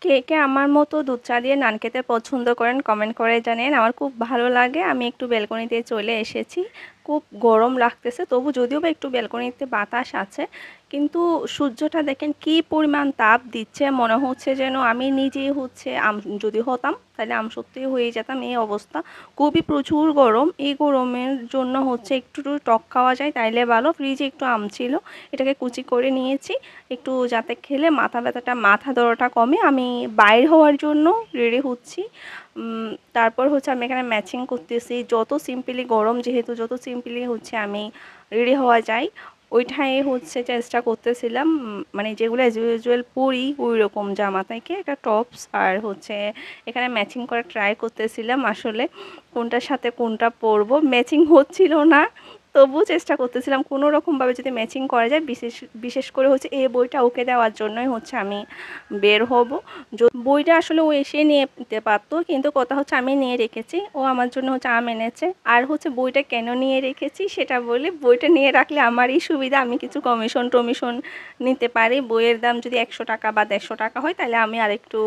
কে কে আমার মতো দুধ চা দিয়ে নান খেতে পছন্দ করেন কমেন্ট করে জানেন। আমার খুব ভালো লাগে। আমি একটু ব্যালকনিতে চলে এসেছি। খুব গরম লাগতেছে, তবু যদিও বা একটু ব্যালকনিতে বাতাস আছে, কিন্তু সূর্যটা দেখেন কি পরিমাণ তাপ দিচ্ছে। মনে হচ্ছে যেন আমি নিজেই হচ্ছে যদি হতাম তাহলে সত্যিই হয়ে যেতাম এই অবস্থা। খুবই প্রচুর গরম। এই গরমের জন্য হচ্ছে একটু টক খাওয়া যায় তাইলে ভালো। ফ্রিজে একটু আম ছিল, এটাকে কুচি করে নিয়েছি একটু, যাতে খেলে মাথা ব্যথাটা মাথা ধরাটা কমে। আমি বাইর হওয়ার জন্য রেডি হচ্ছি। তারপর হচ্ছে আমি এখানে ম্যাচিং করতেছি, যত সিম্পলি গরম যেহেতু যত সিম্পলি হচ্ছে আমি রেডি হওয়া যায় ওইটাই হচ্ছে চেষ্টা করতেছিলাম। মানে যেগুলো অ্যাজ ইউজুয়াল পরি ওই রকম জামা থেকে একটা টপস আর হচ্ছে এখানে ম্যাচিং করে ট্রাই করতেছিলাম আসলে কোনটার সাথে কোনটা পরবো। ম্যাচিং হচ্ছিল না, তবুও চেষ্টা করতেছিলাম কোনো রকমভাবে যদি ম্যাচিং করা যায়। বিশেষ বিশেষ করে হচ্ছে এই বইটা ওকে দেওয়ার জন্যই হচ্ছে আমি বের হব। বইটা আসলে ও এসে নিয়ে নিতে পারতো, কিন্তু কথা হচ্ছে আমি নিয়ে রেখেছি, ও আমার জন্য হচ্ছে আম এনেছে। আর হচ্ছে বইটা কেন নিয়ে রেখেছি সেটা বলি, বইটা নিয়ে রাখলে আমারই সুবিধা, আমি কিছু কমিশন টমিশন নিতে পারি। বইয়ের দাম যদি 100 টাকা বা 150 টাকা হয় তাহলে আমি আরেকটু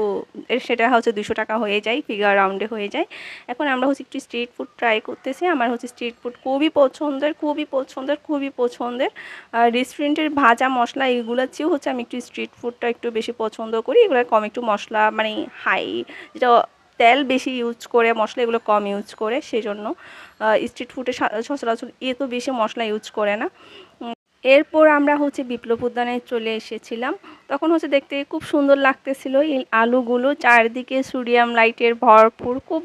সেটা হচ্ছে 200 টাকা হয়ে যায়, ফিগার রাউন্ডে হয়ে যায়। এখন আমরা হচ্ছে একটু স্ট্রিট ফুড ট্রাই করতেছি। আমার হচ্ছে স্ট্রিট ফুড খুবই পছন্দের, খুবই পছন্দের, খুবই পছন্দের। রেস্টুরেন্টের ভাজা মশলা এগুলোর চেয়েও হচ্ছে আমি একটু স্ট্রিট ফুডটা একটু বেশি পছন্দ করি। এগুলো কম একটু মশলা মানে হাই, যেটা তেল বেশি ইউজ করে, মশলা এগুলো কম ইউজ করে, সেজন্য স্ট্রিট ফুডে সচরাচর এত বেশি মশলা ইউজ করে না। এরপর আমরা হচ্ছে বিপ্লব উদ্যানে চলে এসেছিলাম। তখন হচ্ছে দেখতে খুব সুন্দর লাগতেছিল, এই আলুগুলো চারদিকে সোডিয়াম লাইটের ভরপুর, খুব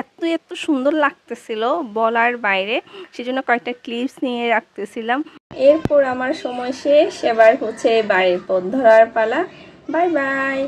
এত এত সুন্দর লাগতেছিল বলার বাইরে। সেজন্য কয়েকটা ক্লিপস নিয়ে রাখতেছিলাম। এরপর আমার সময় শেষ, এবার হচ্ছে বাড়ির পথ ধরার পালা। Bye bye.